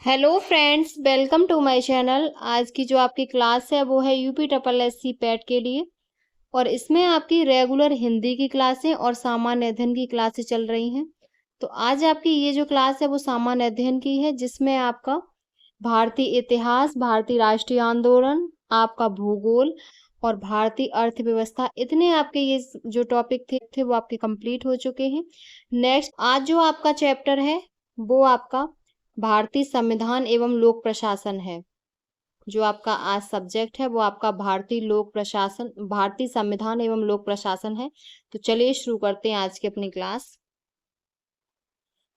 Hello friends, welcome to my channel. आज की जो आपकी क्लास है वो है यूपी ट्रिपल एससी पैट के लिए। और इसमें आपकी रेगुलर हिंदी की क्लासें और सामान्य अध्ययन की क्लासें चल रही हैं। तो आज आपकी ये जो क्लास है वो सामान्य अध्ययन की है, जिसमें आपका भारतीय इतिहास, भारतीय राष्ट्रीय आंदोलन, आपका भूगोल और भारतीय अर्थव्यवस्था, इतने आपके ये जो टॉपिक थे वो आपके कंप्लीट हो चुके हैं। नेक्स्ट आज जो आपका चैप्टर है वो आपका भारतीय संविधान एवं लोक प्रशासन है। जो आपका आज सब्जेक्ट है वो आपका भारतीय संविधान एवं लोक प्रशासन है। तो चलिए शुरू करते हैं आज की अपनी क्लास।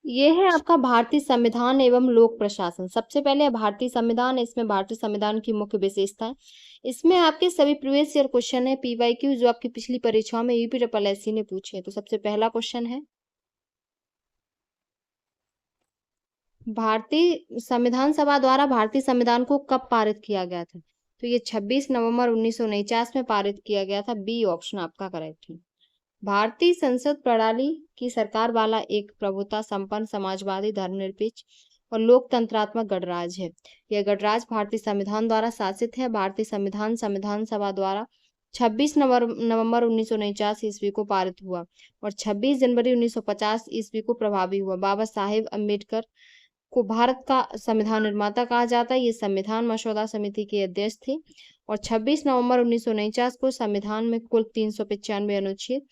ये है आपका भारतीय संविधान एवं लोक प्रशासन। सबसे पहले भारतीय संविधान, इसमें भारतीय संविधान की मुख्य विशेषताएं। इसमें आपके सभी प्रीवियस ईयर क्वेश्चन है, पीवाईक्यू, जो आपकी पिछली परीक्षाओं में यूपी ट्रिपल एससी ने पूछे। तो सबसे पहला क्वेश्चन है, भारतीय संविधान सभा द्वारा भारतीय संविधान को कब पारित किया गया था? तो ये 26 नवंबर 1949 में पारित किया गया था। बी ऑप्शन आपका करेक्ट है। भारतीय संसद प्रणाली की सरकार वाला एक प्रभुता संपन्न समाजवादी धर्मनिरपेक्ष और लोकतंत्रात्मक गणराज्य है। यह गणराज्य भारतीय संविधान द्वारा शासित है। भारतीय संविधान संविधान सभा द्वारा 26 नवंबर 1949 ईस्वी को पारित हुआ और 26 जनवरी 1950 ईस्वी को प्रभावी हुआ। बाबा साहेब अम्बेडकर को भारत का संविधान निर्माता कहा जाता है। ये संविधान मसौदा समिति के अध्यक्ष थे और 26 नवंबर 1949 को संविधान में कुल 395 अनुच्छेद,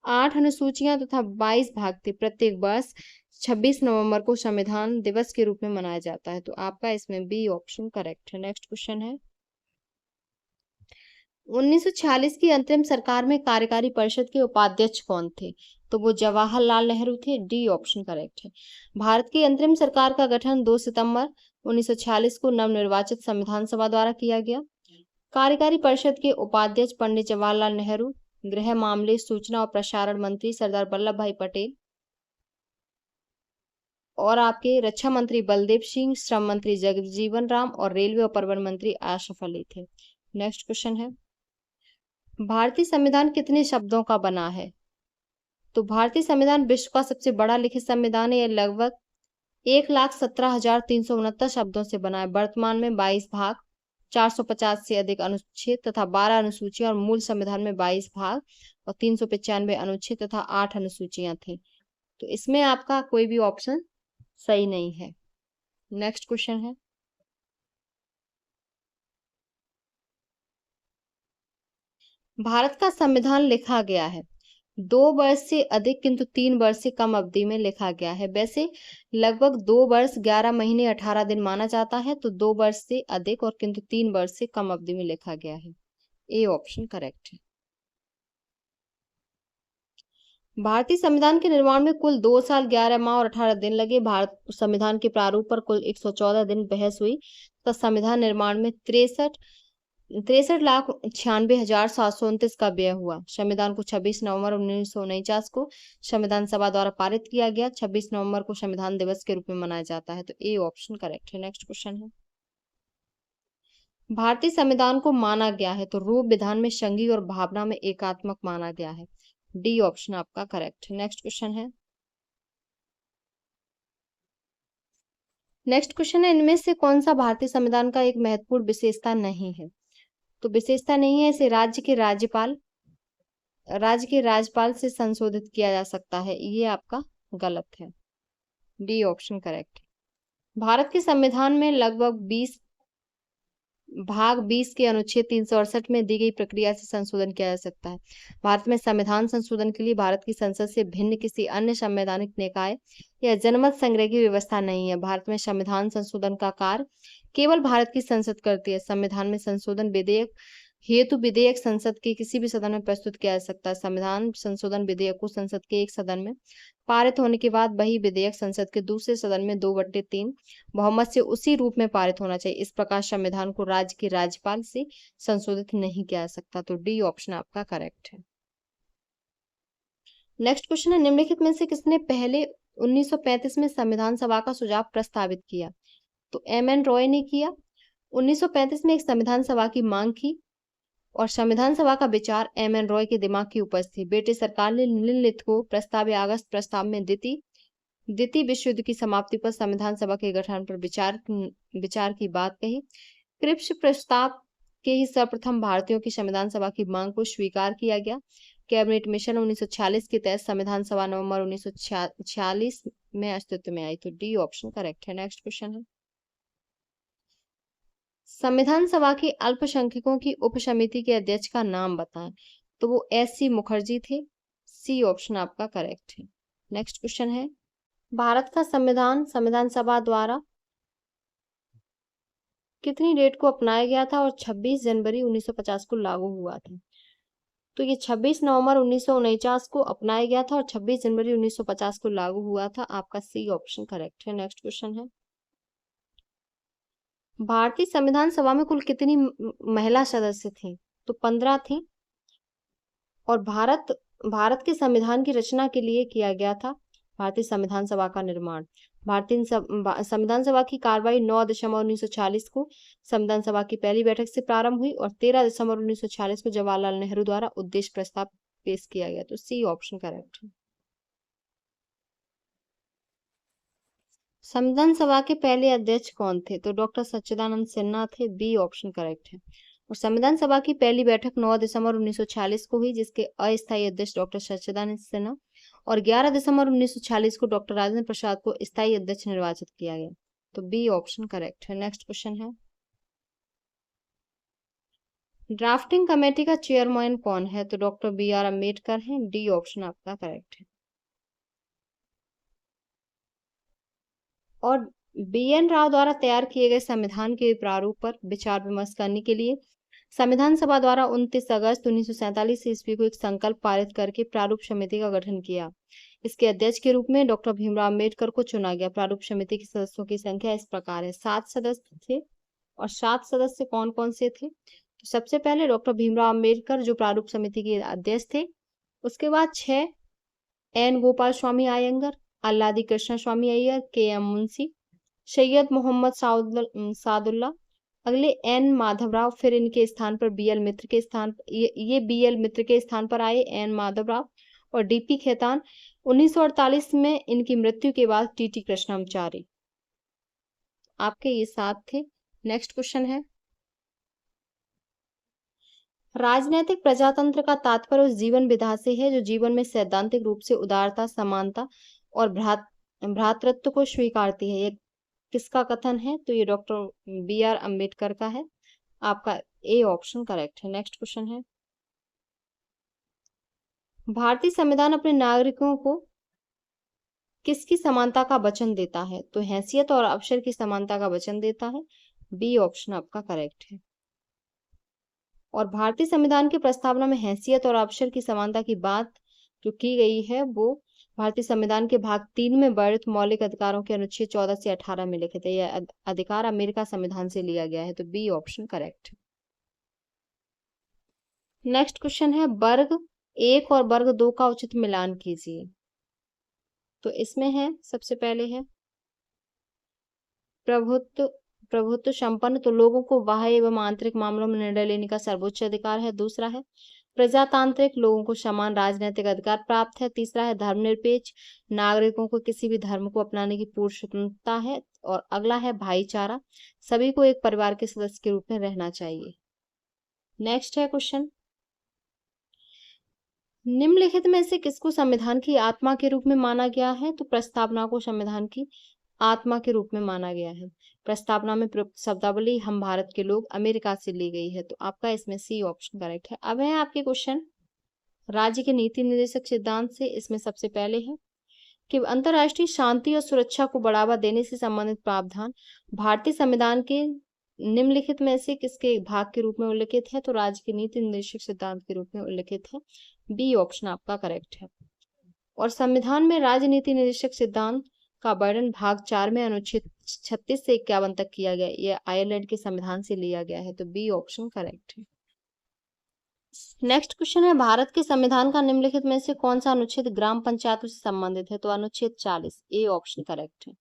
8 अनुसूचियां तथा 22 भाग थे। प्रत्येक वर्ष 26 नवंबर को संविधान दिवस के रूप में मनाया जाता है। तो आपका इसमें बी ऑप्शन करेक्ट है। नेक्स्ट क्वेश्चन है, 1946 की अंतरिम सरकार में कार्यकारी परिषद के उपाध्यक्ष कौन थे? तो वो जवाहरलाल नेहरू थे। डी ऑप्शन करेक्ट है। भारत की अंतरिम सरकार का गठन 2 सितंबर 1946 को नवनिर्वाचित संविधान सभा द्वारा किया गया। कार्यकारी परिषद के उपाध्यक्ष पंडित जवाहरलाल नेहरू, गृह मामले, सूचना और प्रसारण मंत्री सरदार वल्लभ भाई पटेल और आपके रक्षा मंत्री बलदेव सिंह, श्रम मंत्री जगजीवन राम और रेलवे और परिवहन मंत्री आशफ अली थे। नेक्स्ट क्वेश्चन है, भारतीय संविधान कितने शब्दों का बना है? तो भारतीय संविधान विश्व का सबसे बड़ा लिखित संविधान है। यह लगभग 1,17,369 शब्दों से बना है। वर्तमान में 22 भाग, 450 से अधिक अनुच्छेद तथा 12 अनुसूचियां और मूल संविधान में 22 भाग और 395 अनुच्छेद तथा 8 अनुसूचियां थी। तो इसमें आपका कोई भी ऑप्शन सही नहीं है। नेक्स्ट क्वेश्चन है, भारत का संविधान लिखा गया है 2 वर्ष से अधिक किंतु 3 वर्ष से कम अवधि में लिखा गया है। वैसे लगभग 2 वर्ष 11 महीने 18 दिन माना जाता है। तो 2 वर्ष से अधिक और किंतु 3 वर्ष से कम अवधि में लिखा गया है। ए ऑप्शन करेक्ट है। भारतीय संविधान के निर्माण में कुल 2 साल 11 माह और 18 दिन लगे। भारत संविधान के प्रारूप पर कुल 114 दिन बहस हुई। तो संविधान निर्माण में 63,96,729 का व्यय हुआ। संविधान को 26 नवंबर 1949 को संविधान सभा द्वारा पारित किया गया। 26 नवंबर को संविधान दिवस के रूप में मनाया जाता है। तो ए ऑप्शन करेक्ट है। नेक्स्ट क्वेश्चन है, भारतीय संविधान को माना गया है तो रूप विधान में संघीय और भावना में एकात्मक माना गया है। डी ऑप्शन आपका करेक्ट है। नेक्स्ट क्वेश्चन है, इनमें से कौन सा भारतीय संविधान का एक महत्वपूर्ण विशेषता नहीं है? तो विशेषता नहीं है, इसे राज्य के राज्यपाल से संशोधित किया जा सकता है। ये आपका गलत है। डी ऑप्शन करेक्ट है। भारत के संविधान में लगभग 20 के अनुच्छेद 368 में दी गई प्रक्रिया से संशोधन किया जा सकता है। भारत में संविधान संशोधन के लिए भारत की संसद से भिन्न किसी अन्य संवैधानिक निकाय या जनमत संग्रह की व्यवस्था नहीं है। भारत में संविधान संशोधन का कार्य केवल भारत की संसद करती है। संविधान में संशोधन विधेयक हेतु विधेयक संसद के किसी भी सदन में प्रस्तुत किया जा सकता है। संविधान संशोधन विधेयक को संसद के एक सदन में पारित होने के बाद वही विधेयक संसद के दूसरे सदन में 2/3 बहुमत से उसी रूप में पारित होना चाहिए। इस प्रकार संविधान को राज्य के राज्यपाल से संशोधित नहीं किया जा सकता। तो डी ऑप्शन आपका करेक्ट है। नेक्स्ट क्वेश्चन है, निम्नलिखित में से किसने पहले 1935 में संविधान सभा का सुझाव प्रस्तावित किया? तो एम.एन. रॉय ने किया। 1935 में एक संविधान सभा की मांग की और संविधान सभा का विचार एम.एन. रॉय के दिमाग की उपज थी। ब्रिटिश सरकार ने निम्नलिखित को प्रस्ताव या अगस्त प्रस्ताव में द्वितीय द्वितीय विश्व युद्ध की समाप्ति पर संविधान सभा के गठन पर विचार की बात कही। क्रिप्स प्रस्ताव के ही सर्वप्रथम भारतीयों की संविधान सभा की मांग को स्वीकार किया गया। कैबिनेट मिशन 1946 के तहत संविधान सभा नवंबर 1946 में अस्तित्व में आई। तो डी ऑप्शन करेक्ट है। नेक्स्ट क्वेश्चन है, संविधान सभा की अल्पसंख्यकों की उप समिति के अध्यक्ष का नाम बताएं। तो वो एस.सी. मुखर्जी थे। सी ऑप्शन आपका करेक्ट है। नेक्स्ट क्वेश्चन है, भारत का संविधान सभा द्वारा कितनी डेट को अपनाया गया था और 26 जनवरी 1950 को लागू हुआ था। तो ये 26 नवंबर 1949 को अपनाया गया था और 26 जनवरी 1950 को लागू हुआ था। आपका सी ऑप्शन करेक्ट है। नेक्स्ट क्वेश्चन है, भारतीय संविधान सभा में कुल कितनी महिला सदस्य थी। तो 15 थी। और भारत के संविधान की रचना के लिए किया गया था भारतीय संविधान सभा का निर्माण। भारतीय संविधान सभा की कार्रवाई 9 दिसंबर 1940 को संविधान सभा की पहली बैठक से प्रारंभ हुई और 13 दिसंबर 1946 को जवाहरलाल नेहरू द्वारा उद्देश्य प्रस्ताव पेश किया गया। तो सी ऑप्शन करेक्ट है। संविधान सभा के पहले अध्यक्ष कौन थे। तो डॉक्टर सच्चिदानंद सिन्हा थे। बी ऑप्शन करेक्ट है। और संविधान सभा की पहली बैठक 9 दिसंबर 1946 को हुई, जिसके अस्थायी अध्यक्ष डॉक्टर सच्चिदानंद सिन्हा और 11 दिसंबर 1946 को डॉक्टर राजेंद्र प्रसाद को स्थायी अध्यक्ष निर्वाचित किया गया। तो बी ऑप्शन करेक्ट है। नेक्स्ट क्वेश्चन है, ड्राफ्टिंग कमेटी का चेयरमैन कौन है। तो डॉक्टर बी.आर. अम्बेडकर हैं। डी ऑप्शन आपका करेक्ट है। और बी.एन. राव द्वारा तैयार किए गए संविधान के प्रारूप पर विचार विमर्श करने के लिए संविधान सभा द्वारा 29 अगस्त 1947 ईस्वी को एक संकल्प पारित करके प्रारूप समिति का गठन किया। इसके अध्यक्ष के रूप में डॉक्टर भीमराव अम्बेडकर को चुना गया। प्रारूप समिति के सदस्यों की संख्या इस प्रकार है, 7 सदस्य थे। और 7 सदस्य कौन कौन से थे। तो सबसे पहले डॉक्टर भीमराव अम्बेडकर जो प्रारूप समिति के अध्यक्ष थे। उसके बाद 6 एन गोपाल स्वामी अयंगर, अल्लादी कृष्ण स्वामी अय्यर, के.एम. मुंशी, सैयद मोहम्मद सादुल्ला, अगले एन माधवराव, फिर इनके स्थान पर बी.एल. मित्र के स्थान ये बी.एल. मित्र के स्थान पर आए एन माधवराव और डी.पी. खेतान। 1948 में इनकी मृत्यु के बाद टी.टी. कृष्णमाचारी। आपके ये 7 थे। नेक्स्ट क्वेश्चन है, राजनैतिक प्रजातंत्र का तात्पर्य उस जीवन विधा से है जो जीवन में सैद्धांतिक रूप से उदारता, समानता और भ्रातृत्व को स्वीकारती है। ये किसका कथन है। तो ये डॉक्टर बी.आर. अम्बेडकर का है। आपका ए ऑप्शन करेक्ट है। नेक्स्ट क्वेश्चन है, भारतीय संविधान अपने नागरिकों को किसकी समानता का वचन देता है। तो हैसियत और अवसर की समानता का वचन देता है। बी ऑप्शन आपका करेक्ट है। और भारतीय संविधान की प्रस्तावना में हैसियत और अवसर की समानता की बात जो की गई है वो भारतीय संविधान के भाग 3 में वर्णित मौलिक अधिकारों के अनुच्छेद 14 से 18 में लिखित है। यह अधिकार अमेरिका संविधान से लिया गया है। तो B option correct. Next question है, वर्ग 1 और वर्ग 2 का उचित मिलान कीजिए। तो इसमें है, सबसे पहले है प्रभुत्व संपन्न, तो लोगों को बाह्य एवं आंतरिक मामलों में निर्णय लेने का सर्वोच्च अधिकार है। दूसरा है प्रजातांत्रिक, लोगों को समान राजनीतिक अधिकार प्राप्त है। तीसरा है धर्मनिरपेक्ष, नागरिकों को किसी भी धर्म को अपनाने की पूर्ण स्वतंत्रता है। और अगला है भाईचारा, सभी को एक परिवार के सदस्य के रूप में रहना चाहिए। नेक्स्ट है क्वेश्चन, निम्नलिखित में से किसको संविधान की आत्मा के रूप में माना गया है। तो प्रस्तावना को संविधान की आत्मा के रूप में माना गया है। प्रस्तावना में प्रयुक्त शब्दावली हम भारत के लोग अमेरिका से ली गई है। तो आपका इसमें सी ऑप्शन करेक्ट है। अब है आपके क्वेश्चन राज्य के नीति निर्देशक सिद्धांत से। इसमें सबसे पहले है कि अंतर्राष्ट्रीय शांति और सुरक्षा को बढ़ावा देने से संबंधित प्रावधान भारतीय संविधान के निम्नलिखित में से किसके भाग के रूप में उल्लिखित है। तो राज्य के नीति निर्देशक सिद्धांत के रूप में उल्लिखित है। बी ऑप्शन आपका करेक्ट है। और संविधान में राजनीति निर्देशक सिद्धांत का वर्णन भाग 4 में अनुच्छेद 36 से 51 तक किया गया। यह आयरलैंड के संविधान से लिया गया है। तो बी ऑप्शन करेक्ट है। नेक्स्ट क्वेश्चन है, भारत के संविधान का निम्नलिखित में से कौन सा अनुच्छेद ग्राम पंचायतों से संबंधित है। तो अनुच्छेद 40। ए ऑप्शन करेक्ट है।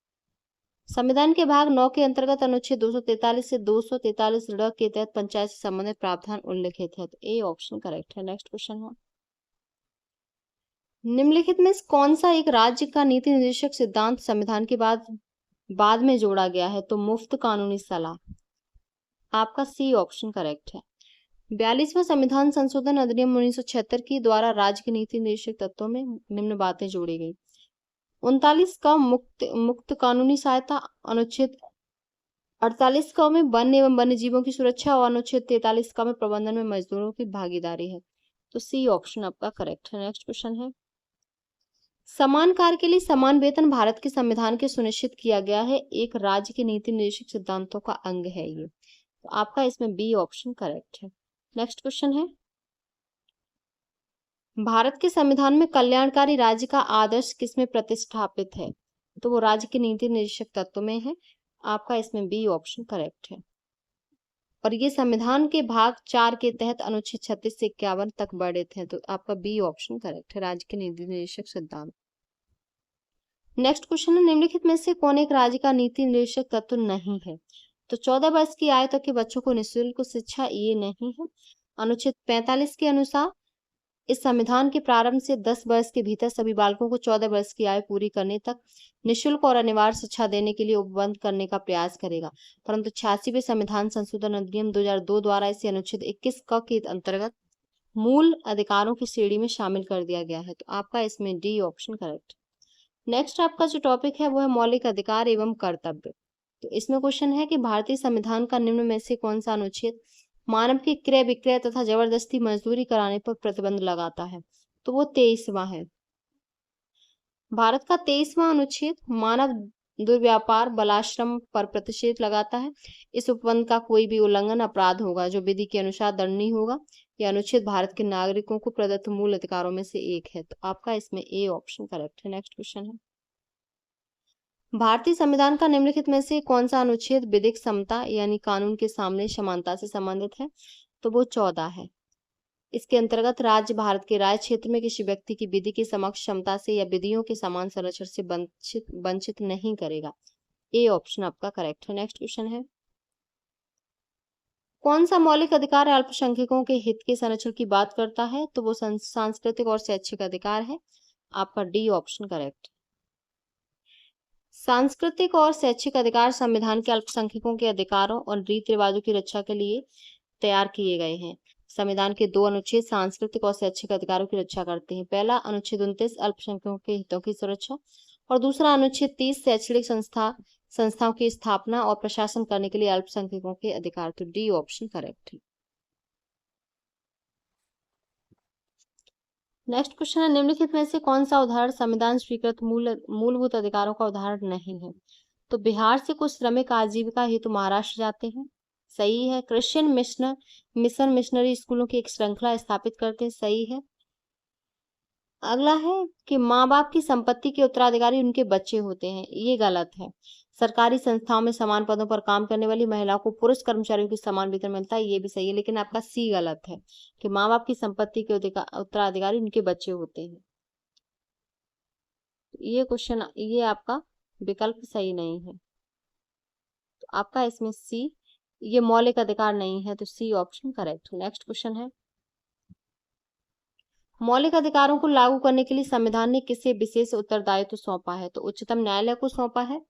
संविधान के भाग 9 के अंतर्गत अनुच्छेद 243 से 243 ड के तहत पंचायत से संबंधित प्रावधान उल्लिखित है। तो ए ऑप्शन करेक्ट है। नेक्स्ट क्वेश्चन है, निम्नलिखित में से कौन सा एक राज्य का नीति निर्देशक सिद्धांत संविधान के बाद में जोड़ा गया है? तो मुफ्त कानूनी सलाह। आपका सी ऑप्शन करेक्ट है। 42वां संविधान संशोधन अधिनियम 1976 की द्वारा राज्य के नीति निर्देशक तत्वों में निम्न बातें जोड़ी गई। 39 का मुक्त कानूनी सहायता, अनुच्छेद 48 का में वन एवं वन्य जीवों की सुरक्षा और अनुच्छेद 43 का में प्रबंधन में मजदूरों की भागीदारी है। तो सी ऑप्शन आपका करेक्ट है। नेक्स्ट क्वेश्चन है, समान कार्य के लिए समान वेतन भारत के संविधान के सुनिश्चित किया गया है एक राज्य के नीति निर्देशक सिद्धांतों का अंग है ये। तो आपका इसमें बी ऑप्शन करेक्ट है। नेक्स्ट क्वेश्चन है, भारत के संविधान में कल्याणकारी राज्य का आदर्श किसमें प्रतिष्ठापित है? तो वो राज्य के नीति निर्देशक तत्व में है। आपका इसमें बी ऑप्शन करेक्ट है। और ये संविधान के भाग 4 के तहत अनुच्छेद 36 से 51 तक वर्णित है। तो आपका बी ऑप्शन करेक्ट है, राज्य के नीति निर्देशक सिद्धांत। नेक्स्ट क्वेश्चन है, निम्नलिखित में से कौन एक राज्य का नीति निर्देशक तत्व नहीं है? तो 14 वर्ष की आयु तक के बच्चों को निःशुल्क शिक्षा ये नहीं है। अनुच्छेद 45 के अनुसार इस संविधान के प्रारंभ से 10 वर्ष के भीतर सभी बालकों को 14 वर्ष की आयु पूरी करने तक निःशुल्क और अनिवार्य शिक्षा देने के लिए उपबंध करने का प्रयास करेगा, परंतु 86वें संविधान संशोधन अधिनियम 2002 द्वारा इसे अनुच्छेद 21 क के अंतर्गत मूल अधिकारों की श्रेणी में शामिल कर दिया गया है। तो आपका इसमें डी ऑप्शन करेक्ट। नेक्स्ट आपका जो टॉपिक है वो है मौलिक अधिकार एवं कर्तव्य। तो इसमें क्वेश्चन है कि भारतीय संविधान का निम्न में से कौन सा अनुच्छेद मानव के क्रय विक्रय तथा जबरदस्ती मजदूरी कराने पर प्रतिबंध लगाता है? तो वो 23वां है। भारत का 23वां अनुच्छेद मानव दुर्व्यापार बलाश्रम पर प्रतिषेध लगाता है। इस उपबंध का कोई भी उल्लंघन अपराध होगा जो विधि के अनुसार दंडनीय होगा। यह अनुच्छेद भारत के नागरिकों को प्रदत्त मूल अधिकारों में से एक है। तो आपका इसमें ए ऑप्शन करेक्ट है। नेक्स्ट क्वेश्चन है, भारतीय संविधान का निम्नलिखित में से कौन सा अनुच्छेद विधिक समता यानी कानून के सामने समानता से संबंधित है? तो वो 14 है। इसके अंतर्गत राज्य भारत के राय क्षेत्र में किसी व्यक्ति की विधि के समक्ष क्षमता से या विधियों के समान संरक्षण से वंचित नहीं करेगा। ए ऑप्शन आपका करेक्ट है। नेक्स्ट क्वेश्चन है, कौन सा मौलिक अधिकार अल्पसंख्यकों के हित के संरक्षण की बात करता है? तो वो सांस्कृतिक और शैक्षिक अधिकार है। आपका डी ऑप्शन करेक्ट। सांस्कृतिक और शैक्षिक अधिकार संविधान के अल्पसंख्यकों के अधिकारों और रीति रिवाजों की रक्षा के लिए तैयार किए गए हैं। संविधान के 2 अनुच्छेद सांस्कृतिक और शैक्षिक अधिकारों की रक्षा करते हैं। पहला अनुच्छेद 29 अल्पसंख्यकों के हितों की सुरक्षा और दूसरा अनुच्छेद 30 शैक्षणिक संस्थाओं की स्थापना और प्रशासन करने के लिए अल्पसंख्यकों के अधिकार। तो डी ऑप्शन करेक्ट है। नेक्स्ट क्वेश्चन है, निम्नलिखित में से कौन सा उदाहरण संविधान स्वीकृत मूलभूत अधिकारों का उदाहरण नहीं है? तो बिहार से कुछ श्रमिक आजीविका हेतु महाराष्ट्र जाते हैं, सही है। क्रिश्चियन मिशनरी स्कूलों की एक श्रृंखला स्थापित करते हैं, सही है। अगला है कि माँ बाप की संपत्ति के उत्तराधिकारी उनके बच्चे होते हैं, ये गलत है। सरकारी संस्थाओं में समान पदों पर काम करने वाली महिलाओं को पुरुष कर्मचारियों की समान वेतन मिलता है, ये भी सही है। लेकिन आपका सी गलत है कि माँ बाप की संपत्ति के उत्तराधिकारी उनके बच्चे होते हैं। ये क्वेश्चन, ये आपका विकल्प सही नहीं है। तो आपका इसमें सी, ये मौलिक अधिकार नहीं है। तो C option correct. Next question है, मौलिक अधिकारों को लागू करने के लिए संविधान ने किसे विशेष उत्तरदायित्व सौंपा है? तो उच्चतम न्यायालय को सौंपा है।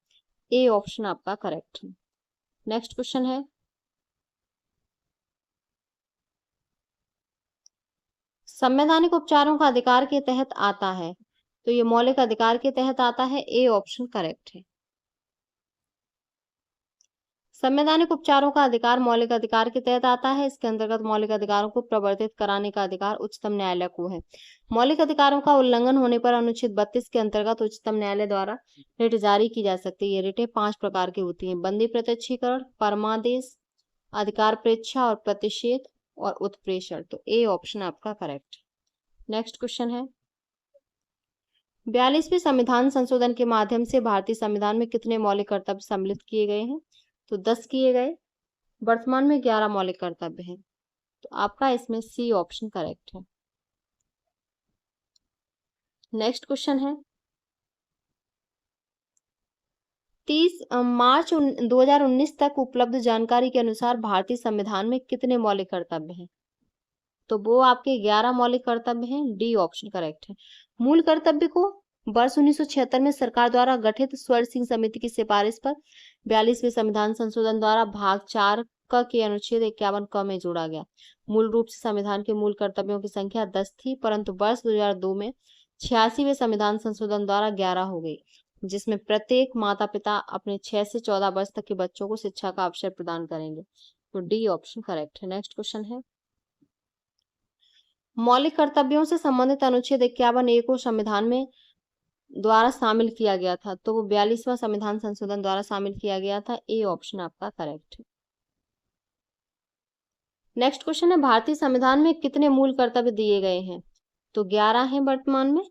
ए ऑप्शन आपका करेक्ट है। नेक्स्ट क्वेश्चन है, संवैधानिक उपचारों का अधिकार के तहत आता है? तो ये मौलिक अधिकार के तहत आता है। ए ऑप्शन करेक्ट है। संवैधानिक उपचारों का अधिकार मौलिक अधिकार के तहत आता है। इसके अंतर्गत मौलिक अधिकारों को प्रवर्तित कराने का अधिकार उच्चतम न्यायालय को है। मौलिक अधिकारों का उल्लंघन होने पर अनुच्छेद 32 के अंतर्गत उच्चतम न्यायालय द्वारा रिट जारी की जा सकती है। ये रिटें 5 प्रकार की होती हैं: बंदी प्रत्यक्षीकरण, परमादेश, अधिकार परीक्षा और प्रतिषेध और उत्प्रेषण। तो ए ऑप्शन आपका करेक्ट। नेक्स्ट क्वेश्चन है, 42वें संविधान संशोधन के माध्यम से भारतीय संविधान में कितने मौलिक कर्तव्य सम्मिलित किए गए हैं? तो 10 किए गए। वर्तमान में 11 मौलिक कर्तव्य हैं। तो आपका इसमें सी ऑप्शन करेक्ट है। नेक्स्ट क्वेश्चन है, 30 मार्च 2019 तक उपलब्ध जानकारी के अनुसार भारतीय संविधान में कितने मौलिक कर्तव्य हैं? तो वो आपके 11 मौलिक कर्तव्य हैं, डी ऑप्शन करेक्ट है। मूल कर्तव्य को वर्ष 1976 में सरकार द्वारा गठित स्वर्ण सिंह समिति की सिफारिश पर 42वें संविधान संशोधन द्वारा भाग 4 क के अनुच्छेद 51 क में जोड़ा गया। मूल रूप से संविधान के मूल कर्तव्यों की संख्या 10 थी, परंतु वर्ष 2002 में 86वें संविधान संशोधन द्वारा 11 हो गई, जिसमें प्रत्येक माता पिता अपने 6 से 14 वर्ष तक के बच्चों को शिक्षा का अवसर प्रदान करेंगे। तो डी ऑप्शन करेक्ट है। नेक्स्ट क्वेश्चन है, मौलिक कर्तव्यों से संबंधित अनुच्छेद 51A को संविधान में द्वारा शामिल किया गया था, तो वो 42वां संविधान संशोधन द्वारा शामिल किया गया था। ए ऑप्शन आपका करेक्ट है। नेक्स्ट क्वेश्चन है, भारतीय संविधान में कितने मूल कर्तव्य दिए गए हैं? तो 11 हैं वर्तमान में।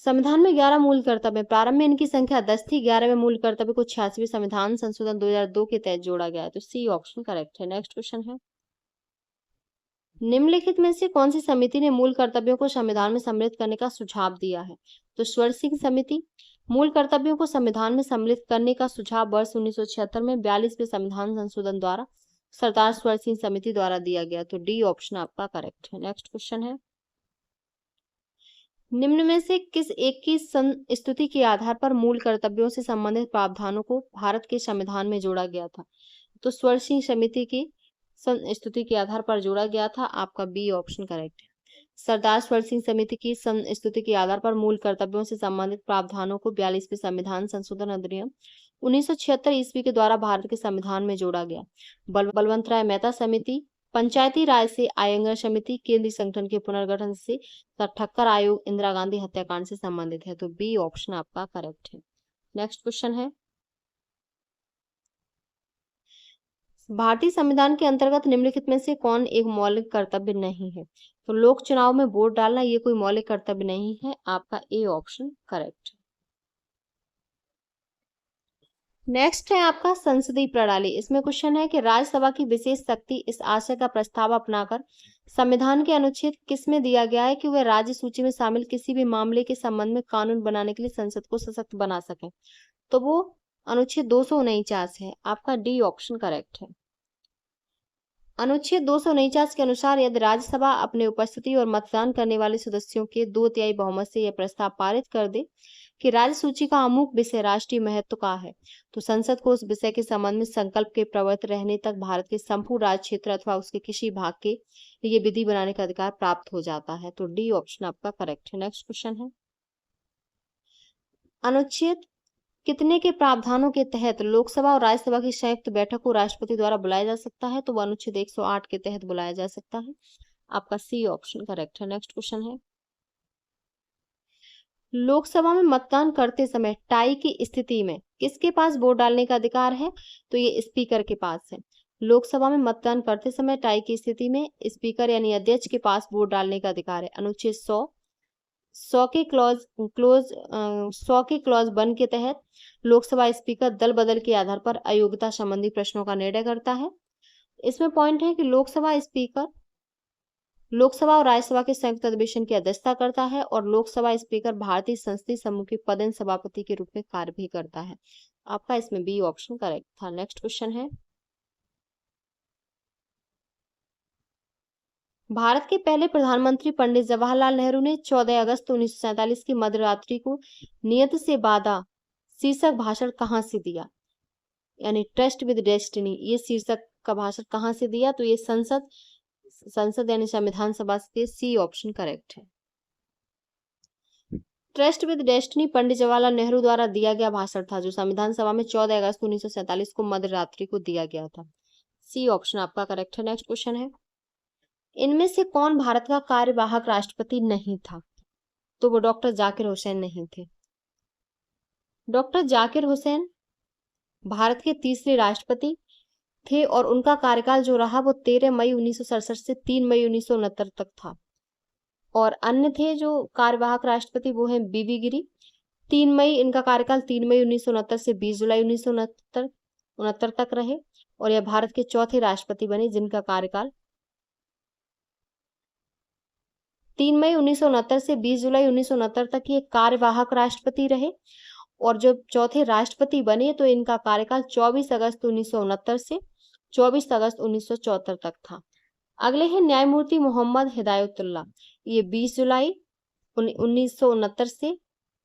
संविधान में 11 मूल कर्तव्य, प्रारंभ में इनकी संख्या 10 थी। 11वें मूल कर्तव्य को 86वें संविधान संशोधन 2002 के तहत जोड़ा गया है, तो सी ऑप्शन करेक्ट है। नेक्स्ट क्वेश्चन है, निम्नलिखित में से कौन सी समिति ने मूल कर्तव्यों को संविधान में सम्मिलित करने का सुझाव दिया है? तो स्वर्ण सिंह समिति। मूल कर्तव्यों को संविधान में सम्मिलित करने का सुझाव वर्ष 1976 में 42वें संविधान संशोधन द्वारा सरदार स्वर्ण सिंह समिति द्वारा दिया गया, तो डी ऑप्शन आपका करेक्ट है। नेक्स्ट क्वेश्चन है, निम्न में से किस एक की संस्तुति के आधार पर मूल कर्तव्यों से संबंधित प्रावधानों को भारत के संविधान में जोड़ा गया था? तो स्वर्ण सिंह समिति की संस्तुति के आधार पर जोड़ा गया था, आपका बी ऑप्शन करेक्ट है। सरदार स्वर्ण सिंह समिति की संस्तुति के आधार पर मूल कर्तव्यों से संबंधित प्रावधानों को 42वें संविधान संशोधन अधिनियम 1976 ईस्वी के द्वारा भारत के संविधान में जोड़ा गया। बलवंत राय मेहता समिति, पंचायती राज से आयंगर समिति, केंद्रीय संगठन के पुनर्गठन से ठक्कर आयोग, इंदिरा गांधी हत्याकांड से संबंधित है, तो बी ऑप्शन आपका करेक्ट है। नेक्स्ट क्वेश्चन है, भारतीय संविधान के अंतर्गत निम्नलिखित में से कौन एक मौलिक कर्तव्य नहीं है? तो लोक चुनाव में वोट डालना ये कोई मौलिक कर्तव्य नहीं है, आपका ए ऑप्शन करेक्ट है। नेक्स्ट है आपका संसदीय प्रणाली। इसमें क्वेश्चन है कि राज्यसभा की विशेष शक्ति इस आशय का प्रस्ताव अपनाकर संविधान के अनुच्छेद किस में दिया गया है कि वह राज्य सूची में शामिल किसी भी मामले के संबंध में कानून बनाने के लिए संसद को सशक्त बना सके? तो वो अनुच्छेद 249 है, आपका डी ऑप्शन करेक्ट है। अनुच्छेद 249 के अनुसार यदि राज्यसभा अपने उपस्थिति और मतदान करने वाले सदस्यों के 2/3 बहुमत से यह प्रस्ताव पारित कर दे कि राज्य सूची का अमुक विषय राष्ट्रीय महत्व का है, तो संसद को उस विषय के संबंध में संकल्प के प्रवर्तित रहने तक भारत के संपूर्ण राज्य क्षेत्र अथवा उसके किसी भाग के लिए विधि बनाने का अधिकार प्राप्त हो जाता है, तो डी ऑप्शन आपका करेक्ट है। नेक्स्ट क्वेश्चन है, अनुच्छेद कितने के प्रावधानों के तहत लोकसभा और राज्यसभा की संयुक्त बैठक को राष्ट्रपति द्वारा बुलाया जा सकता है? तो वह अनुच्छेद 108 के तहत बुलाया जा सकता है, आपका सी ऑप्शन करेक्ट है। नेक्स्ट क्वेश्चन है, लोकसभा में मतदान करते समय टाई की स्थिति में किसके पास वोट डालने का अधिकार है? तो ये स्पीकर के पास है। लोकसभा में मतदान करते समय टाई की स्थिति में स्पीकर यानी अध्यक्ष के पास वोट डालने का अधिकार है। अनुच्छेद 100 के क्लॉज 1 के तहत लोकसभा स्पीकर दल बदल के आधार पर अयोग्यता संबंधी प्रश्नों का निर्णय करता है। इसमें पॉइंट है कि लोकसभा स्पीकर लोकसभा और राज्यसभा के संयुक्त अधिवेशन की अध्यक्षता करता है और लोकसभा स्पीकर भारतीय संसदीय समूह के पदेन सभापति के रूप में कार्य भी करता है, आपका इसमें बी ऑप्शन करेक्ट था। नेक्स्ट क्वेश्चन है, भारत के पहले प्रधानमंत्री पंडित जवाहरलाल नेहरू ने 14 अगस्त 1947 की मध्यरात्रि को नियत से बाधा शीर्षक भाषण कहाँ से दिया? यानी ट्रस्ट विद डेस्टिनी, ये शीर्षक का भाषण कहाँ से दिया? तो ये संसद यानी संविधान सभा से, सी ऑप्शन करेक्ट है। Trust with destiny Pandit Jawaharlal Nehru द्वारा दिया गया भाषण था जो संविधान सभा में 14 अगस्त 1947 को मध्यरात्रि को दिया गया था, सी ऑप्शन आपका करेक्ट है। नेक्स्ट क्वेश्चन है, इनमें से कौन भारत का कार्यवाहक राष्ट्रपति नहीं था? तो वो डॉक्टर जाकिर हुसैन नहीं थे। डॉक्टर जाकिर हुसैन भारत के तीसरे राष्ट्रपति थे और उनका कार्यकाल जो रहा वो 13 मई 1967 से 3 मई 1969 तक था। और अन्य थे जो कार्यवाहक राष्ट्रपति वो हैं बीवी गिरी, 3 मई इनका कार्यकाल 3 मई 1969 से 20 जुलाई 1969 तक रहे और यह भारत के चौथे राष्ट्रपति बने जिनका कार्यकाल 3 मई 1969 से 20 जुलाई 1969 तक ये कार्यवाहक राष्ट्रपति रहे और जब चौथे राष्ट्रपति बने तो इनका कार्यकाल 24 अगस्त 1969 से 24 अगस्त 1974 तक था। अगले हैं न्यायमूर्ति मोहम्मद हिदायतुल्लाह, ये 20 जुलाई 1969 से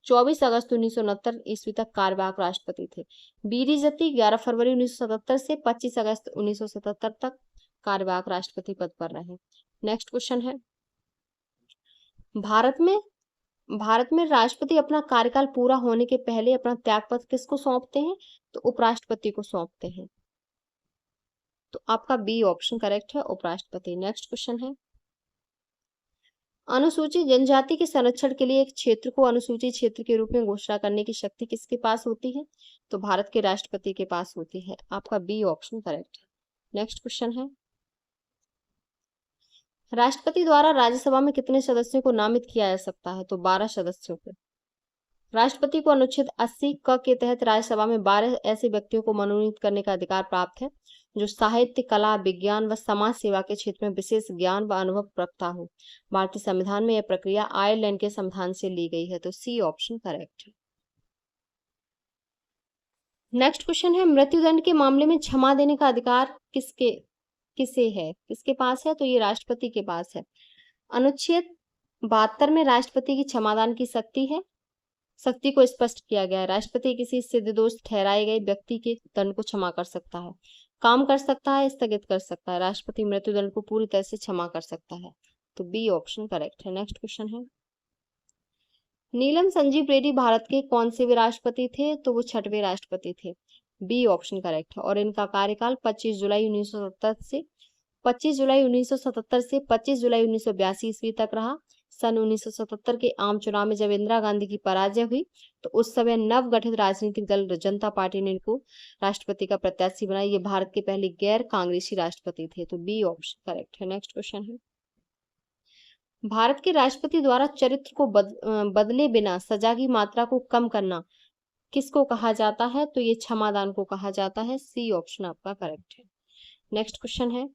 24 अगस्त 1969 ईस्वी तक कार्यवाहक राष्ट्रपति थे। बीडी जत्ती 11 फरवरी 1977 से 25 अगस्त 1977 तक कार्यवाहक राष्ट्रपति पद पर रहे। नेक्स्ट क्वेश्चन है, भारत में राष्ट्रपति अपना कार्यकाल पूरा होने के पहले अपना त्यागपत्र किसको सौंपते हैं? तो उपराष्ट्रपति को सौंपते हैं। तो आपका बी ऑप्शन करेक्ट है, उपराष्ट्रपति। नेक्स्ट क्वेश्चन है, अनुसूचित जनजाति के संरक्षण के लिए एक क्षेत्र को अनुसूचित क्षेत्र के रूप में घोषणा करने की शक्ति किसके पास होती है? तो भारत के राष्ट्रपति के पास होती है। आपका बी ऑप्शन करेक्ट है। नेक्स्ट क्वेश्चन है, राष्ट्रपति द्वारा राज्यसभा में कितने सदस्यों को नामित किया जा सकता है? तो 12 सदस्यों को। राष्ट्रपति को अनुच्छेद 80 क के तहत राज्यसभा में 12 ऐसे व्यक्तियों को मनोनीत करने का अधिकार प्राप्त है जो साहित्य, कला, विज्ञान व समाज सेवा के क्षेत्र में विशेष ज्ञान व अनुभव रखता हो। भारतीय संविधान में यह प्रक्रिया आयरलैंड के संविधान से ली गई है। तो सी ऑप्शन करेक्ट है। नेक्स्ट क्वेश्चन है, मृत्युदंड के मामले में क्षमा देने का अधिकार किसके पास है? तो ये राष्ट्रपति के पास है। अनुच्छेद 72 में राष्ट्रपति की क्षमादान की शक्ति को स्पष्ट किया गया है। राष्ट्रपति किसी सिद्ध दोष ठहराए गए व्यक्ति के दंड को क्षमा कर सकता है, काम कर सकता है, स्थगित कर सकता है। राष्ट्रपति मृत्युदंड को पूरी तरह से क्षमा कर सकता है। तो बी ऑप्शन करेक्ट है। नेक्स्ट क्वेश्चन है, नीलम संजीव रेड्डी भारत के कौन से भी राष्ट्रपति थे? तो वो 6वें राष्ट्रपति थे। बी ऑप्शन करेक्ट है। और इनका कार्यकाल 25 जुलाई 1977 से 25 जुलाई 1982 ईस्वी तक रहा। सन 1977 के आम चुनाव में जब इंदिरा गांधी की पराजय हुई तो उस समय नव गठित राजनीतिक दल जनता पार्टी ने इनको राष्ट्रपति का प्रत्याशी बनाया। ये भारत के पहले गैर कांग्रेसी राष्ट्रपति थे। तो बी ऑप्शन करेक्ट है। नेक्स्ट क्वेश्चन है, भारत के राष्ट्रपति द्वारा चरित्र को बदले बिना सजा की मात्रा को कम करना किसको कहा जाता है? तो ये क्षमादान को कहा जाता है। सी ऑप्शन आपका करेक्ट है। नेक्स्ट क्वेश्चन है,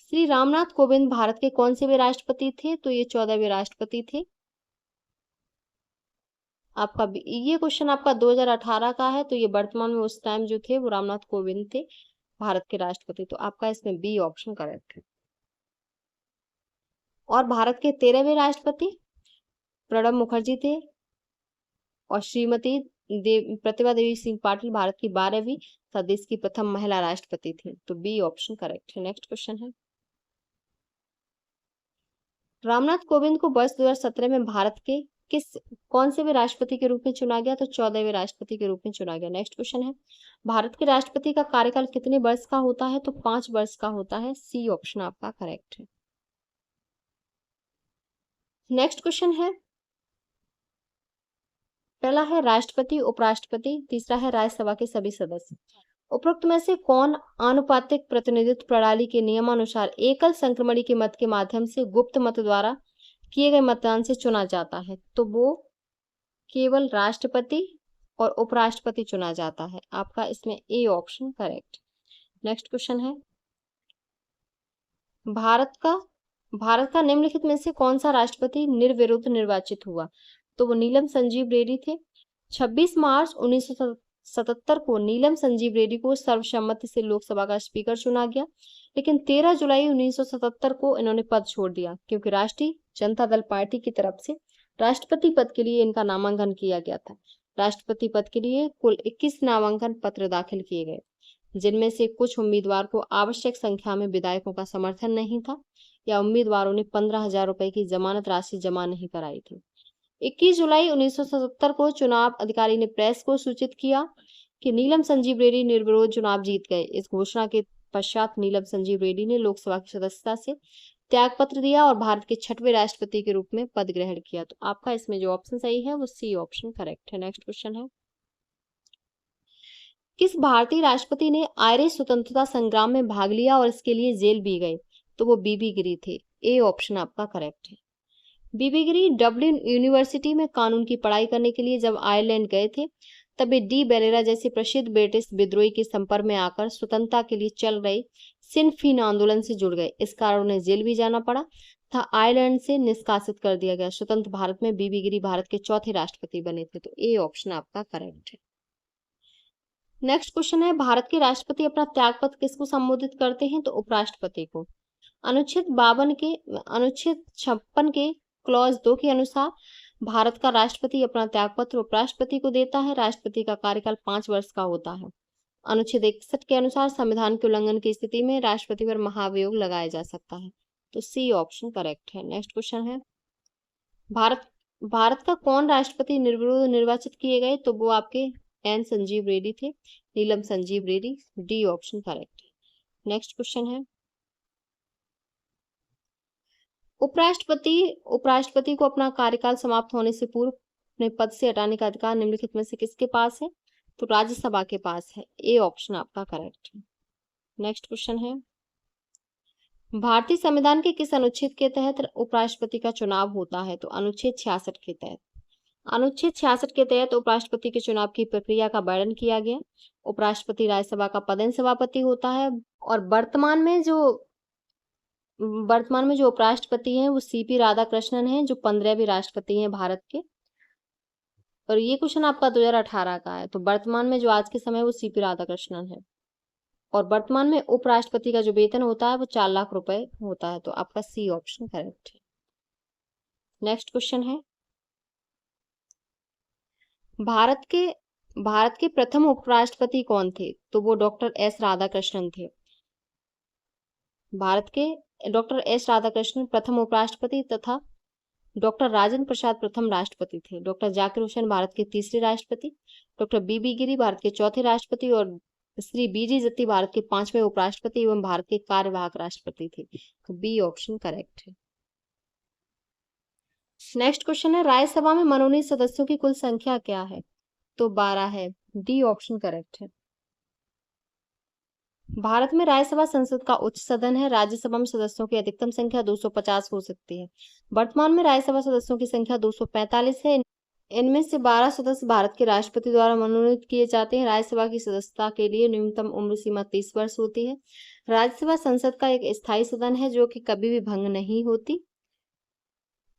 श्री रामनाथ कोविंद भारत के कौन से वे राष्ट्रपति थे? तो ये 14वें राष्ट्रपति थे। आपका ये क्वेश्चन आपका 2018 का है। तो ये वर्तमान में उस टाइम जो थे वो रामनाथ कोविंद थे भारत के राष्ट्रपति। तो आपका इसमें बी ऑप्शन करेक्ट है। और भारत के 13वें राष्ट्रपति प्रणब मुखर्जी थे और श्रीमती प्रतिभा देवी सिंह पाटिल भारत की 12वीं तथा देश की प्रथम महिला राष्ट्रपति थी। तो बी ऑप्शन करेक्ट है। नेक्स्ट क्वेश्चन है, रामनाथ कोविंद को वर्ष 2017 में भारत के कौन से भी राष्ट्रपति के रूप में चुना गया? तो 14वें राष्ट्रपति के रूप में चुना गया। नेक्स्ट क्वेश्चन है, भारत के राष्ट्रपति का कार्यकाल कितने वर्ष का होता है? तो 5 वर्ष का होता है। सी ऑप्शन आपका करेक्ट है। नेक्स्ट क्वेश्चन है, पहला है राष्ट्रपति, उपराष्ट्रपति, तीसरा है राज्यसभा के सभी सदस्य। उपरोक्त में से कौन आनुपातिक प्रतिनिधित्व प्रणाली के नियमानुसार एकल संक्रमणी के मत के माध्यम से गुप्त मत द्वारा किए गए मतदान से चुना जाता है? तो वो केवल राष्ट्रपति और उपराष्ट्रपति चुना जाता है। आपका इसमें A option correct. Next question है, भारत का निम्नलिखित में से कौन सा राष्ट्रपति निर्विरोध निर्वाचित हुआ? तो वो नीलम संजीव रेड्डी थे। 26 मार्च 1977 को नीलम संजीव रेड्डी को सर्वसम्मति से लोकसभा का स्पीकर चुना गया, लेकिन 13 जुलाई 1977 को इन्होंने पद छोड़ दिया क्योंकि राष्ट्रीय जनता दल पार्टी की तरफ से राष्ट्रपति पद के लिए इनका नामांकन किया गया था। राष्ट्रपति पद के लिए कुल 21 नामांकन पत्र दाखिल किए गए, जिनमें से कुछ उम्मीदवार को आवश्यक संख्या में विधायकों का समर्थन नहीं था या उम्मीदवारों ने 15,000 रुपए की जमानत राशि जमा नहीं कराई थी। 21 जुलाई 1977 को चुनाव अधिकारी ने प्रेस को सूचित किया कि नीलम संजीव रेड्डी निर्विरोध चुनाव जीत गए। इस घोषणा के पश्चात नीलम संजीव रेड्डी ने लोकसभा की सदस्यता से त्यागपत्र दिया और भारत के 6वें राष्ट्रपति के रूप में पद ग्रहण किया। तो आपका इसमें जो ऑप्शन सही है वो सी ऑप्शन करेक्ट है। नेक्स्ट क्वेश्चन है, किस भारतीय राष्ट्रपति ने आयरिश स्वतंत्रता संग्राम में भाग लिया और इसके लिए जेल भी गए? तो वो बीबी गिरी थे। ए ऑप्शन आपका करेक्ट है। बीबी गिरी डब्लिन यूनिवर्सिटी में कानून की पढ़ाई करने के लिए जब आयरलैंड गए थे तब वे डी बेलेरा जैसे प्रसिद्ध ब्रिटिश विद्रोही के संपर्क में आकर स्वतंत्रता के लिए चल रहे सिन फेइन आंदोलन से जुड़ गए। इस कारण उन्हें जेल भी जाना पड़ा था, आयरलैंड से निष्कासित कर दिया गया। स्वतंत्र भारत में बीबी गिरी भारत के 4थे राष्ट्रपति बने थे। तो ए ऑप्शन आपका करेक्ट है। नेक्स्ट क्वेश्चन है, भारत के राष्ट्रपति अपना त्यागपत्र किसको संबोधित करते हैं? तो उपराष्ट्रपति को। अनुच्छेद 56 के क्लॉज 2 के अनुसार भारत का राष्ट्रपति अपना त्यागपत्र उपराष्ट्रपति को देता है। राष्ट्रपति का कार्यकाल 5 वर्ष का होता है। अनुच्छेद 61 के अनुसार संविधान के उल्लंघन की स्थिति में राष्ट्रपति पर महाभियोग लगाया जा सकता है। तो सी ऑप्शन करेक्ट है। नेक्स्ट क्वेश्चन है, भारत भारत का कौन राष्ट्रपति निर्विरोध निर्वाचित किए गए? तो वो आपके एन संजीव रेड्डी थे, Neelam Sanjeev Reddy. D option correct है। नेक्स्ट क्वेश्चन है, उपराष्ट्रपति को अपना कार्यकाल समाप्त होने से पूर्व अपने पद से हटाने का अधिकार निम्नलिखित में से किसके पास है? तो राज्यसभा के पास है। ए ऑप्शन आपका करेक्ट है। नेक्स्ट क्वेश्चन है, भारतीय संविधान के किस अनुच्छेद के तहत उपराष्ट्रपति का चुनाव होता है? तो अनुच्छेद 66 के तहत। अनुच्छेद 66 के तहत उपराष्ट्रपति के चुनाव की प्रक्रिया का वर्णन किया गया। उपराष्ट्रपति राज्यसभा का पदेन सभापति होता है और वर्तमान में जो उपराष्ट्रपति हैं वो सीपी राधाकृष्णन हैं, जो 15वें राष्ट्रपति हैं भारत के। और ये क्वेश्चन आपका 2018 का है। तो वर्तमान में जो आज के समय वो सीपी राधाकृष्णन है। और वर्तमान में उपराष्ट्रपति का जो वेतन होता है वो 4 लाख रुपए होता है। तो आपका सी ऑप्शन करेक्ट है। नेक्स्ट क्वेश्चन है, भारत के प्रथम उपराष्ट्रपति कौन थे? तो वो डॉक्टर एस राधाकृष्णन थे। भारत के डॉक्टर एस राधाकृष्णन प्रथम उपराष्ट्रपति तथा डॉक्टर राजेंद्र प्रसाद प्रथम राष्ट्रपति थे। डॉक्टर जाकिर हुसैन भारत के तीसरे राष्ट्रपति, डॉक्टर बीबी गिरी भारत के चौथे राष्ट्रपति और श्री बीजी जत्ती भारत के 5वें उपराष्ट्रपति एवं भारत के कार्यवाहक राष्ट्रपति थे। तो बी ऑप्शन करेक्ट है। नेक्स्ट क्वेश्चन है, राज्यसभा में मनोनीत सदस्यों की कुल संख्या क्या है? तो 12 है। डी ऑप्शन करेक्ट है। भारत में राज्यसभा संसद का उच्च सदन है। राज्यसभा में सदस्यों की अधिकतम संख्या 250 हो सकती है। वर्तमान में राज्यसभा सदस्यों की संख्या 245 है। इनमें से 12 सदस्य भारत के राष्ट्रपति द्वारा मनोनीत किए जाते हैं। राज्यसभा की सदस्यता के लिए न्यूनतम उम्र सीमा 30 वर्ष होती है। राज्यसभा संसद का एक स्थायी सदन है जो कि कभी भी भंग नहीं होती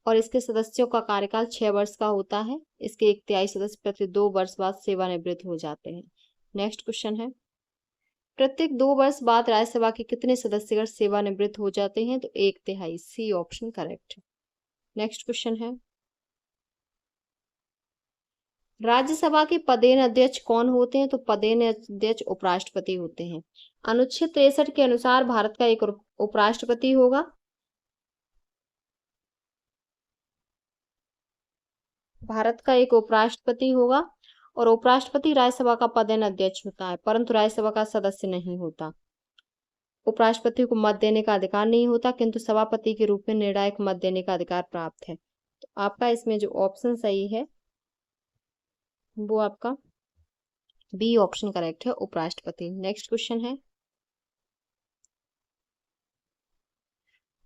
और इसके सदस्यों का कार्यकाल 6 वर्ष का होता है। इसके 1/3 सदस्य प्रति 2 वर्ष बाद सेवानिवृत्त हो जाते हैं। नेक्स्ट क्वेश्चन है, प्रत्येक 2 वर्ष बाद राज्यसभा के कितने सदस्यगण सेवानिवृत्त हो जाते हैं? तो 1/3। सी ऑप्शन करेक्ट है। नेक्स्ट क्वेश्चन है, राज्यसभा के पदेन अध्यक्ष कौन होते हैं? तो पदेन अध्यक्ष उपराष्ट्रपति होते हैं। अनुच्छेद 63 के अनुसार भारत का एक उपराष्ट्रपति होगा। और उपराष्ट्रपति राज्यसभा का पदेन अध्यक्ष होता है, परंतु राज्यसभा का सदस्य नहीं होता। उपराष्ट्रपति को मत देने का अधिकार नहीं होता, किंतु सभापति के रूप में निर्णायक मत देने का अधिकार प्राप्त है। तो आपका इसमें जो ऑप्शन सही है वो आपका बी ऑप्शन करेक्ट है, उपराष्ट्रपति। नेक्स्ट क्वेश्चन है,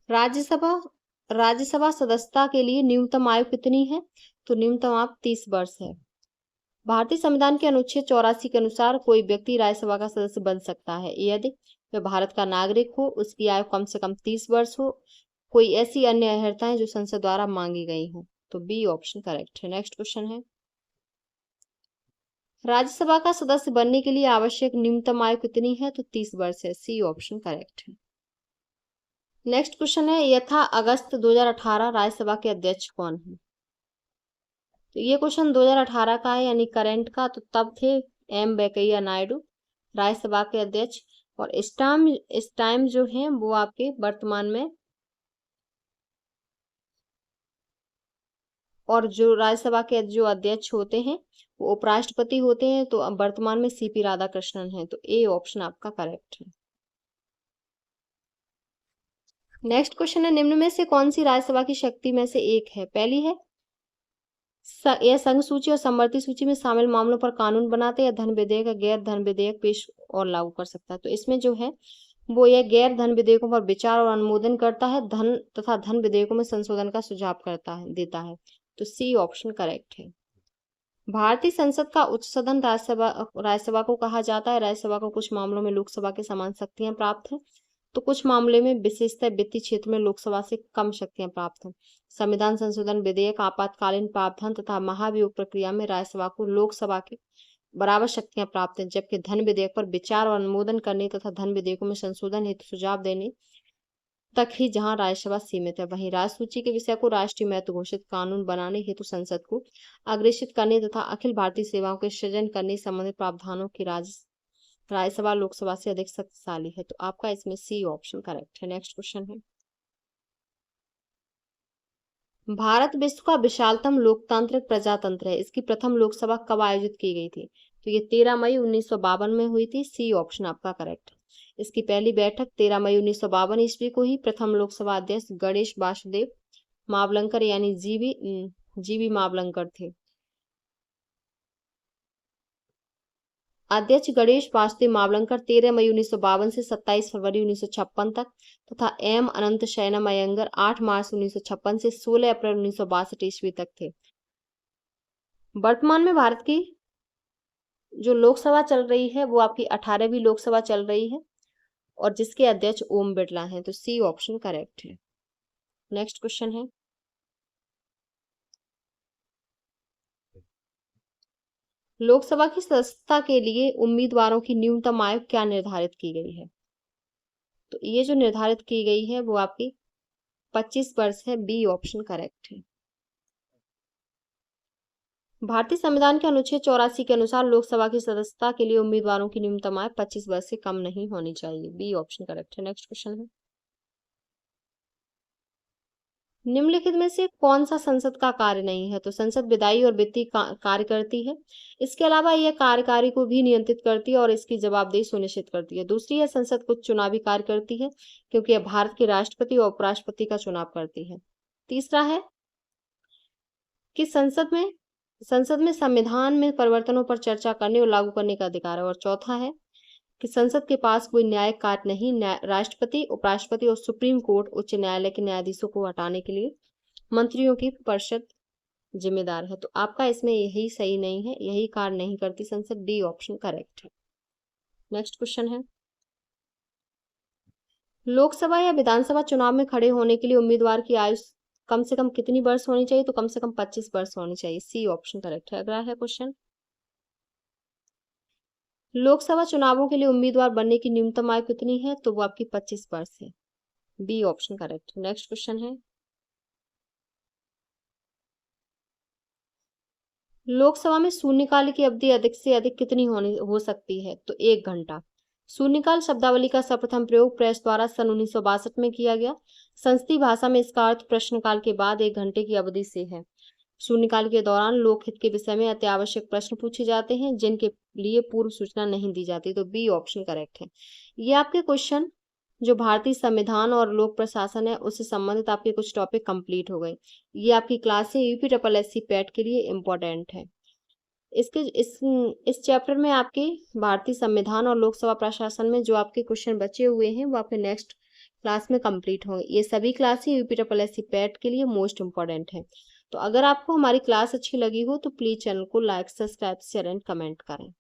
राज्यसभा सदस्यता के लिए न्यूनतम आयु कितनी है? तो न्यूनतम आयु 30 वर्ष है। भारतीय संविधान के अनुच्छेद 84 के अनुसार कोई व्यक्ति राज्यसभा का सदस्य बन सकता है यदि वह भारत का नागरिक हो, उसकी आयु कम से कम 30 वर्ष हो, कोई ऐसी अन्य अर्हताएं जो संसद द्वारा मांगी गई हो। तो बी ऑप्शन करेक्ट है। नेक्स्ट क्वेश्चन है, राज्यसभा का सदस्य बनने के लिए आवश्यक न्यूनतम आयु कितनी है? तो 30 वर्ष है। सी ऑप्शन करेक्ट है। नेक्स्ट क्वेश्चन है, यथा अगस्त 2018 राज्यसभा के अध्यक्ष कौन है? तो ये क्वेश्चन 2018 का है, यानी करंट का। तो तब थे एम वेंकैया नायडू राज्यसभा के अध्यक्ष, और इस टाइम जो है वो आपके वर्तमान में, और जो राज्यसभा के जो अध्यक्ष होते हैं वो उपराष्ट्रपति होते हैं। तो अब वर्तमान में सीपी राधाकृष्णन है। तो ए ऑप्शन आपका करेक्ट है। नेक्स्ट क्वेश्चन है, निम्न में से कौन सी राज्यसभा की शक्ति में से एक है? पहली है, यह संघ सूची और समवर्ती सूची में शामिल मामलों पर कानून बनाते या धन विधेयक या गैर धन विधेयक पेश और लागू कर सकता है। तो इसमें जो है वो यह गैर धन विधेयकों पर विचार और अनुमोदन करता है, धन विधेयकों में संशोधन का सुझाव देता है। तो सी ऑप्शन करेक्ट है। भारतीय संसद का उच्च सदन राज्यसभा को कहा जाता है। राज्यसभा को कुछ मामलों में लोकसभा के समान शक्तियां प्राप्त हैं, तो कुछ मामले में विशेषतः वित्तीय क्षेत्र में लोकसभा से कम शक्तियां प्राप्त हैं। संविधान संशोधन विधेयक, आपातकालीन प्रावधान तथा महाभियोग प्रक्रिया में राज्यसभा को लोकसभा के बराबर शक्तियां प्राप्त हैं, जबकि धन विधेयक पर विचार और अनुमोदन करने तथा धन विधेयकों में संशोधन हेतु सुझाव देने तक ही जहां राज्यसभा सीमित है, वहीं राज्यसूची के विषय को राष्ट्रीय महत्व घोषित कानून बनाने हेतु संसद को अग्रेसित करने तथा अखिल भारतीय सेवाओं के सृजन करने संबंधित प्रावधानों की राज्यसभा लोकसभा से अधिक शक्तिशाली है। तो आपका इसमें सी ऑप्शन करेक्ट है। नेक्स्ट क्वेश्चन है, भारत विश्व का विशालतम लोकतांत्रिक प्रजातंत्र है, इसकी प्रथम लोकसभा कब आयोजित की गई थी? तो ये 13 मई 1952 में हुई थी। सी ऑप्शन आपका करेक्ट है। इसकी पहली बैठक 13 मई 1952 ईस्वी को ही प्रथम लोकसभा अध्यक्ष गणेश वासुदेव मावलंकर यानी जीवी मावलंकर थे। अध्यक्ष गणेश वासुदेव मावलंकर 13 मई 1952 से 27 फरवरी 1956 तक तथा एम अनंत शयनम अयंगर 8 मार्च 1956 से 16 अप्रैल 1962 ईस्वी तक थे। वर्तमान में भारत की जो लोकसभा चल रही है वो आपकी 18वीं लोकसभा चल रही है और जिसके अध्यक्ष ओम बिरला हैं। तो सी ऑप्शन करेक्ट है। नेक्स्ट क्वेश्चन है, लोकसभा की सदस्यता के लिए उम्मीदवारों की न्यूनतम आयु क्या निर्धारित की गई है? तो ये जो निर्धारित की गई है वो आपकी 25 वर्ष है। बी ऑप्शन करेक्ट है। भारतीय संविधान के अनुच्छेद 84 के अनुसार लोकसभा की सदस्यता के लिए उम्मीदवारों की न्यूनतम आयु 25 वर्ष से कम नहीं होनी चाहिए। बी ऑप्शन करेक्ट है। नेक्स्ट क्वेश्चन है, निम्नलिखित में से कौन सा संसद का कार्य नहीं है? तो संसद विधायी और वित्तीय कार्य करती है, इसके अलावा यह कार्यकारी को भी नियंत्रित करती है और इसकी जवाबदेही सुनिश्चित करती है। दूसरी है, संसद कुछ चुनावी कार्य करती है क्योंकि यह भारत के राष्ट्रपति और उपराष्ट्रपति का चुनाव करती है। तीसरा है कि संसद में संविधान में परिवर्तनों पर चर्चा करने और लागू करने का अधिकार है। और चौथा है कि संसद के पास कोई न्यायिक कार्य नहीं, राष्ट्रपति, उपराष्ट्रपति और सुप्रीम कोर्ट उच्च न्यायालय के न्यायाधीशों को हटाने के लिए मंत्रियों की परिषद जिम्मेदार है। तो आपका इसमें यही सही नहीं है, यही कार्य नहीं करती संसद। डी ऑप्शन करेक्ट है। नेक्स्ट क्वेश्चन है, लोकसभा या विधानसभा चुनाव में खड़े होने के लिए उम्मीदवार की आयु कम से कम कितनी वर्ष होनी चाहिए? तो कम से कम 25 वर्ष होनी चाहिए। सी ऑप्शन करेक्ट है। अगला है क्वेश्चन, लोकसभा चुनावों के लिए उम्मीदवार बनने की न्यूनतम आयु कितनी है? तो वो आपकी 25 वर्ष है। B option correct. Next question है, लोकसभा में शून्यकाल की अवधि अधिक से अधिक कितनी हो सकती है? तो 1 घंटा। शून्यकाल शब्दावली का सर्वप्रथम प्रयोग प्रेस द्वारा सन 1962 में किया गया। संस्कृत भाषा में इसका अर्थ प्रश्नकाल के बाद 1 घंटे की अवधि से है। शून्यकाल के दौरान लोकहित के विषय में अत्यावश्यक प्रश्न पूछे जाते हैं जिनके लिए पूर्व सूचना नहीं दी जाती। तो बी ऑप्शन करेक्ट है। ये आपके क्वेश्चन जो भारतीय संविधान और लोक प्रशासन है उससे संबंधित आपके कुछ टॉपिक कंप्लीट हो गए। ये आपकी क्लास है यूपीएससी पैट के लिए इम्पोर्टेंट है। इस चैप्टर में आपके भारतीय संविधान और लोकसभा प्रशासन में जो आपके क्वेश्चन बचे हुए हैं वो आपके नेक्स्ट क्लास में कंप्लीट होंगे। ये सभी क्लास ही यूपीएससी पैट के लिए मोस्ट इम्पोर्टेंट है। तो अगर आपको हमारी क्लास अच्छी लगी हो तो प्लीज चैनल को like, subscribe, share and comment करें।